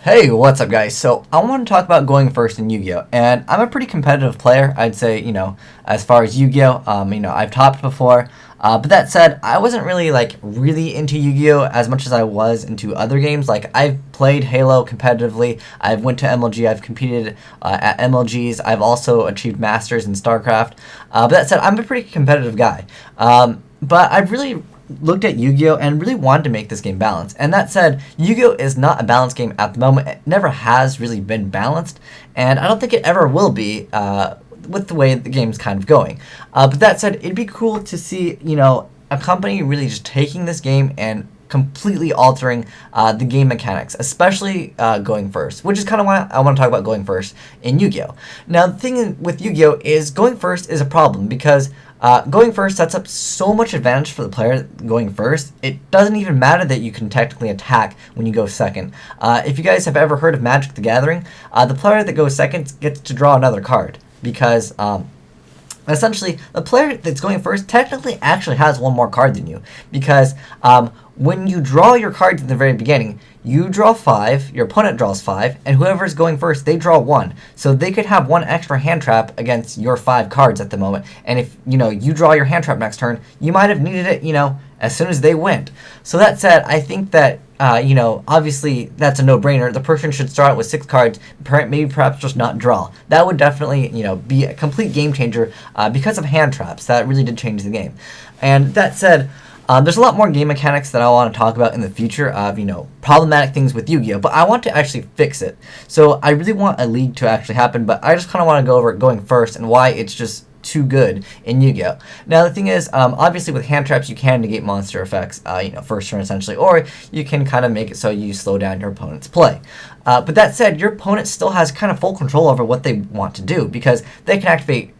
Hey, what's up, guys? So, I want to talk about going first in Yu-Gi-Oh! And I'm a pretty competitive player, I'd say, as far as Yu-Gi-Oh! I've topped before. But that said, I wasn't really, really into Yu-Gi-Oh! As much as I was into other games. Like, I've played Halo competitively, I've went to MLG, I've competed at MLGs, I've also achieved Masters in StarCraft. But that said, I'm a pretty competitive guy. But I've really looked at Yu-Gi-Oh! And really wanted to make this game balanced. And that said, Yu-Gi-Oh! Is not a balanced game at the moment. It never has really been balanced, and I don't think it ever will be with the way the game's kind of going. But that said, it'd be cool to see, a company really just taking this game and completely altering the game mechanics, especially going first, which is kind of why I want to talk about going first in Yu-Gi-Oh! Now, the thing with Yu-Gi-Oh! Is going first is a problem because going first sets up so much advantage for the player going first. It doesn't even matter that you can technically attack when you go second. If you guys have ever heard of Magic the Gathering, the player that goes second gets to draw another card because essentially the player that's going first technically actually has one more card than you because when you draw your cards in the very beginning, you draw 5, your opponent draws 5, and whoever's going first, they draw 1. So they could have one extra hand trap against your 5 cards at the moment. And if, you draw your hand trap next turn, you might have needed it, as soon as they went. So that said, I think that, obviously that's a no-brainer. The person should start out with 6 cards, maybe perhaps just not draw. That would definitely, be a complete game changer because of hand traps. That really did change the game. And that said, there's a lot more game mechanics that I want to talk about in the future of, problematic things with Yu-Gi-Oh! But I want to actually fix it. So I really want a league to actually happen, but I just kind of want to go over it going first and why it's just too good in Yu-Gi-Oh! Now the thing is, obviously with hand traps you can negate monster effects, first turn essentially, or you can kind of make it so you slow down your opponent's play. But that said, your opponent still has kind of full control over what they want to do because they can activate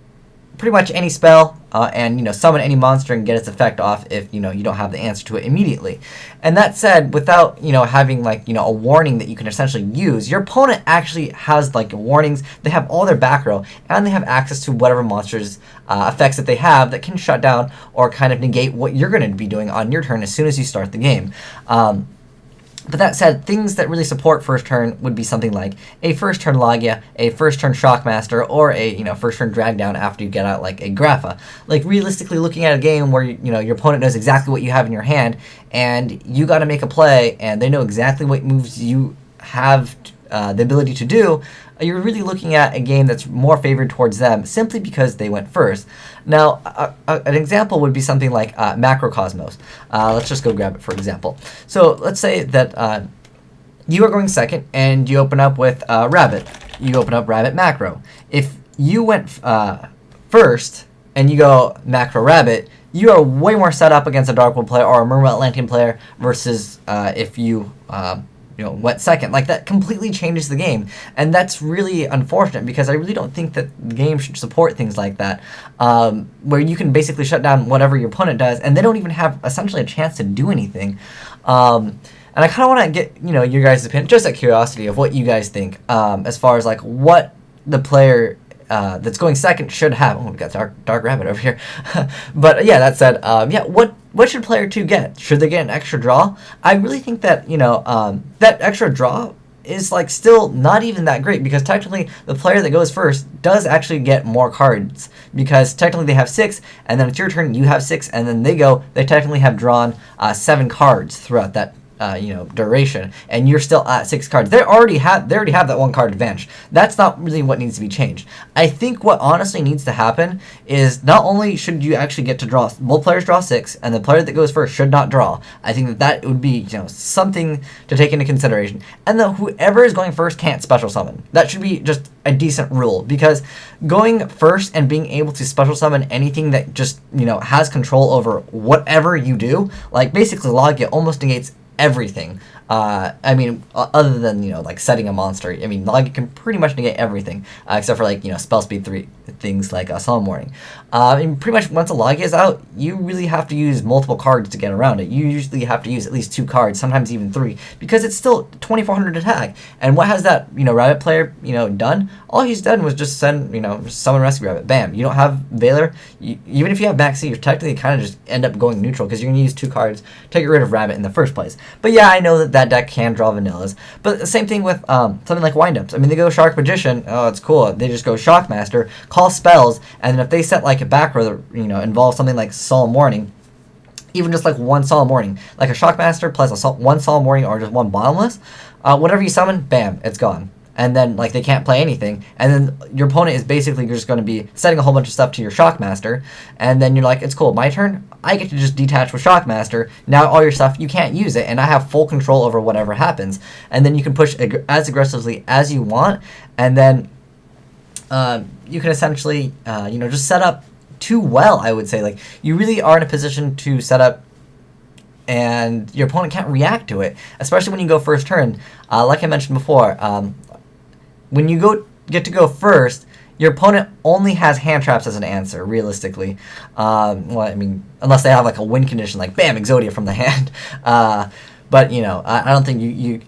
pretty much any spell and summon any monster and get its effect off if you don't have the answer to it immediately. And that said, without having a warning that you can essentially use, your opponent actually has warnings. They have all their back row and they have access to whatever monsters effects that they have that can shut down or kind of negate what you're going to be doing on your turn as soon as you start the game. But that said, things that really support first turn would be something like a first turn Logia, a first turn Shockmaster, or a first turn drag down after you get out like a Grapha. Like realistically looking at a game where your opponent knows exactly what you have in your hand and you got to make a play and they know exactly what moves you have the ability to do, you're really looking at a game that's more favored towards them simply because they went first. Now, an example would be something like Macrocosmos. Let's just go grab it for example. So let's say that you are going second and you open up with Rabbit. You open up Rabbit Macro. If you went first and you go Macro Rabbit, you are way more set up against a Darkwood player or a Mermaid Atlantean player versus if you went second. Like, that completely changes the game, and that's really unfortunate because I really don't think that the game should support things like that, where you can basically shut down whatever your opponent does, and they don't even have essentially a chance to do anything. And I kind of want to get your guys' opinion, just out of curiosity, of what you guys think as far as what the player that's going second should have. Oh, we got Dark Rabbit over here. But yeah, that said, what should player 2 get? Should they get an extra draw? I really think that that extra draw is still not even that great because technically the player that goes first does actually get more cards because technically they have 6 and then it's your turn, you have 6, and then they technically have drawn 7 cards throughout that duration, and you're still at 6 cards. They already have that 1 card advantage. That's not really what needs to be changed. I think what honestly needs to happen is not only should you actually get to draw, both players draw 6, and the player that goes first should not draw. I think that would be something to take into consideration. And then whoever is going first can't special summon. That should be just a decent rule because going first and being able to special summon anything that just has control over whatever you do, like basically Logia almost negates everything. Other than setting a monster. Logia can pretty much negate everything except for spell speed 3 things like Solemn Warning. Pretty much once a Logia is out, you really have to use multiple cards to get around it. You usually have to use at least 2 cards, sometimes even 3, because it's still 2400 attack. And what has that Rabbit player done? All he's done was just send summon Rescue Rabbit. Bam. You don't have Veiler. Even if you have Maxi, you're technically kind of just end up going neutral because you're gonna use 2 cards to get rid of Rabbit in the first place. But yeah, I know that that deck can draw vanillas. But the same thing with something like windups. I mean, they go Shark Magician. Oh, it's cool. They just go Shockmaster, call spells, and then if they set like a back row that involves something like Solemn Warning, even just like one Solemn Warning, like a Shockmaster plus one Solemn Warning or just one Bottomless, whatever you summon, bam, it's gone. And then like they can't play anything, and then your opponent is basically just going to be setting a whole bunch of stuff to your Shockmaster, and then you're like, it's cool, my turn, I get to just detach with Shockmaster, now all your stuff, you can't use it, and I have full control over whatever happens, and then you can push as aggressively as you want, and then you can essentially, just set up too well, I would say. Like, you really are in a position to set up and your opponent can't react to it, especially when you go first turn. Like I mentioned before, when you get to go first, your opponent only has hand traps as an answer, realistically. Well, I mean, unless they have like a win condition, like bam, Exodia from the hand. But I don't think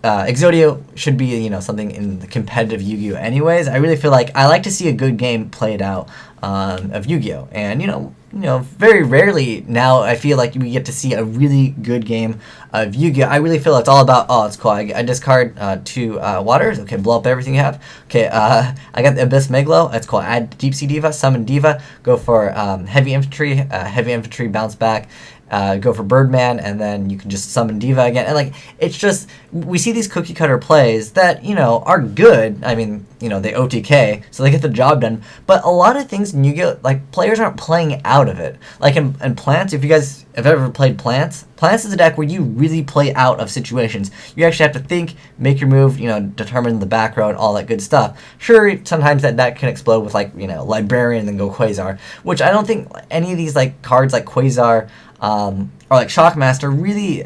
Exodia should be something in the competitive Yu-Gi-Oh. Anyways, I really feel like I like to see a good game played out of Yu-Gi-Oh. And very rarely now I feel like we get to see a really good game of Yu-Gi-Oh. I really feel it's all about, oh, it's cool, I discard 2 waters, okay, blow up everything you have, okay, I got the Abyss Megalo, that's cool, add Deep Sea Diva, summon Diva, go for heavy infantry, bounce back, go for Birdman, and then you can just summon Diva again. And like, it's just, we see these cookie cutter plays that are good. I mean, they OTK, so they get the job done. But a lot of things in Yu-Gi-Oh, like, players aren't playing out of it. Like in Plants, if you guys have ever played Plants is a deck where you really play out of situations. You actually have to think, make your move, determine the back row and all that good stuff. Sure, sometimes that deck can explode with like, Librarian and then go Quasar, which I don't think any of these like cards like Quasar or like Shockmaster really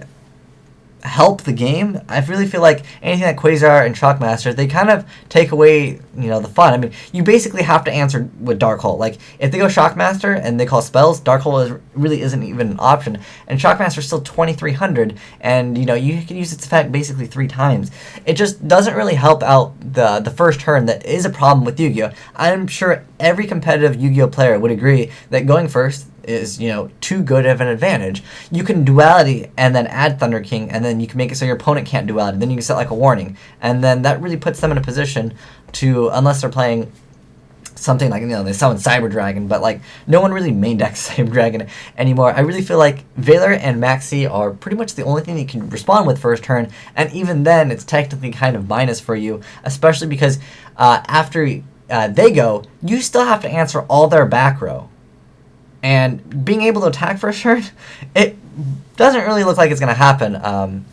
help the game. I really feel like anything like Quasar and Shockmaster, they kind of take away, the fun. I mean, you basically have to answer with Dark Hole. Like, if they go Shockmaster and they call spells, Dark Hole really isn't even an option. And Shockmaster's still 2,300, and, you can use its effect basically 3 times. It just doesn't really help out the first turn that is a problem with Yu-Gi-Oh! I'm sure every competitive Yu-Gi-Oh! Player would agree that going first is, too good of an advantage. You can duality and then add Thunder King, and then you can make it so your opponent can't duality. Then you can set like a warning, and then that really puts them in a position to, unless they're playing something like, they summon Cyber Dragon, but like no one really main decks Cyber Dragon anymore. I really feel like Valor and Maxi are pretty much the only thing you can respond with first turn, and even then it's technically kind of minus for you, especially because after they go, you still have to answer all their back row. And being able to attack first turn, it doesn't really look like it's going to happen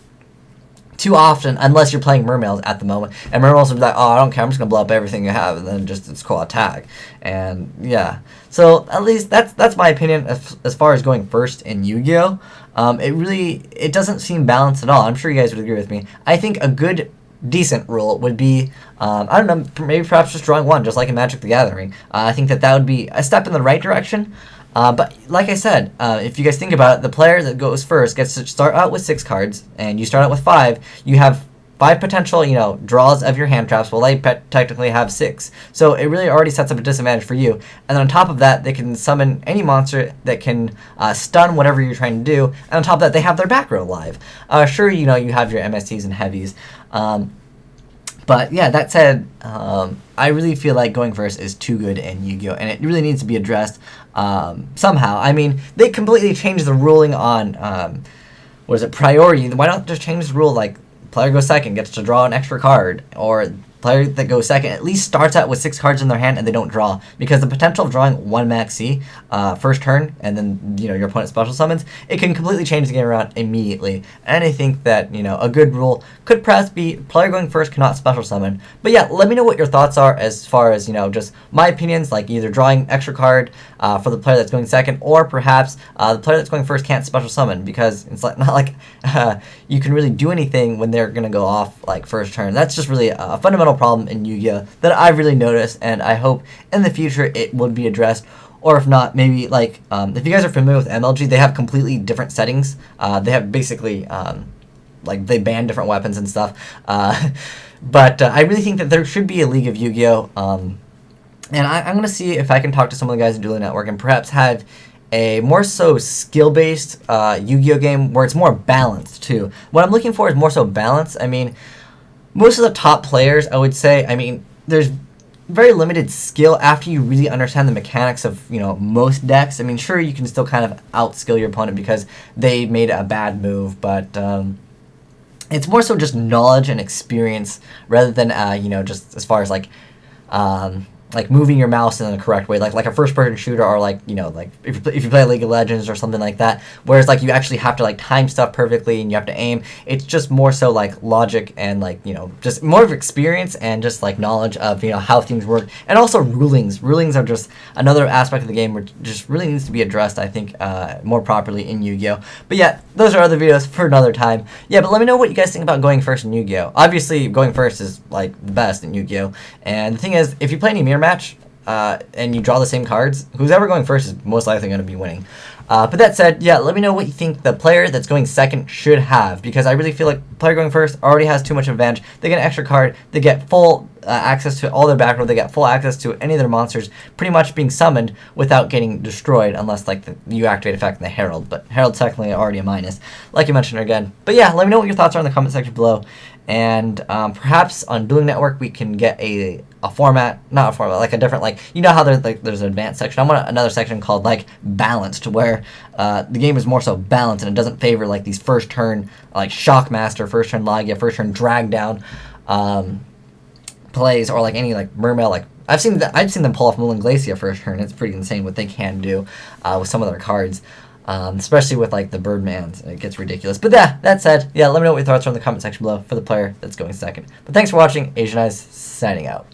too often, unless you're playing Mermails at the moment. And Mermails will be like, oh, I don't care, I'm just going to blow up everything you have, and then just it's cool attack. And yeah, so at least that's my opinion as far as going first in Yu-Gi-Oh! It doesn't seem balanced at all. I'm sure you guys would agree with me. I think a good decent rule would be, I don't know, maybe perhaps just drawing 1, just like in Magic the Gathering. I think that would be a step in the right direction. But like I said, if you guys think about it, the player that goes first gets to start out with 6 cards, and you start out with 5. You have 5 potential, draws of your hand traps. Well, they technically have 6. So it really already sets up a disadvantage for you. And then on top of that, they can summon any monster that can stun whatever you're trying to do. And on top of that, they have their back row live. Sure, you have your MSTs and heavies. But yeah, that said, I really feel like going first is too good in Yu-Gi-Oh! And it really needs to be addressed somehow. I mean, they completely changed the ruling on, priority. Why not just change the rule, like, player goes second, gets to draw an extra card, or player that goes second at least starts out with 6 cards in their hand and they don't draw, because the potential of drawing 1 Maxi first turn and then your opponent special summons, it can completely change the game around immediately. And I think that a good rule could perhaps be player going first cannot special summon. But yeah, let me know what your thoughts are as far as just my opinions, like either drawing extra card for the player that's going second, or perhaps the player that's going first can't special summon, because it's not like you can really do anything when they're gonna go off like first turn. That's just really a fundamental problem in Yu-Gi-Oh! That I've really noticed, and I hope in the future it would be addressed. Or if not, maybe like if you guys are familiar with MLG, they have completely different settings. They have basically like they ban different weapons and stuff. But I really think that there should be a League of Yu-Gi-Oh! And I'm going to see if I can talk to some of the guys at Dueling Network and perhaps have a more so skill-based Yu-Gi-Oh game where it's more balanced too. What I'm looking for is more so balance. I mean, most of the top players, I would say, I mean, there's very limited skill after you really understand the mechanics of, you know, most decks. I mean, sure, you can still kind of outskill your opponent because they made a bad move, but it's more so just knowledge and experience rather than, you know, just as far as like moving your mouse in the correct way, like a first-person shooter, or like, you know, like if you play League of Legends or something like that, whereas like you actually have to like time stuff perfectly and you have to aim. It's just more so like logic and like, you know, just more of experience and just like knowledge of, you know, how things work, and also rulings. Rulings are just another aspect of the game which just really needs to be addressed, I think, more properly in Yu-Gi-Oh. But yeah, those are other videos for another time. Yeah, but let me know what you guys think about going first in Yu-Gi-Oh. Obviously, going first is like the best in Yu-Gi-Oh. And the thing is, if you play any mirror match and you draw the same cards, who's ever going first is most likely going to be winning. But that said, yeah, let me know what you think the player that's going second should have, because I really feel like the player going first already has too much advantage. They get an extra card, they get full access to all their back row, they get full access to any of their monsters pretty much being summoned without getting destroyed, unless like you activate effect in the Herald, but Herald's technically already a minus, like you mentioned again. But yeah, let me know what your thoughts are in the comment section below, and perhaps on Dueling Network we can get a format, not a format, like a different, like, you know how there's like there's an advanced section. I want another section called like balanced, where the game is more so balanced and it doesn't favor like these first turn like Shockmaster, first turn Lagia, first turn drag down plays, or like any like Mermail. Like I've seen them pull off Mulan Glacia first turn. It's pretty insane what they can do with some of their cards. Especially with like the Birdmans, it gets ridiculous. But yeah, that said, yeah, let me know what your thoughts are in the comment section below for the player that's going second. But thanks for watching. Asian Eyes signing out.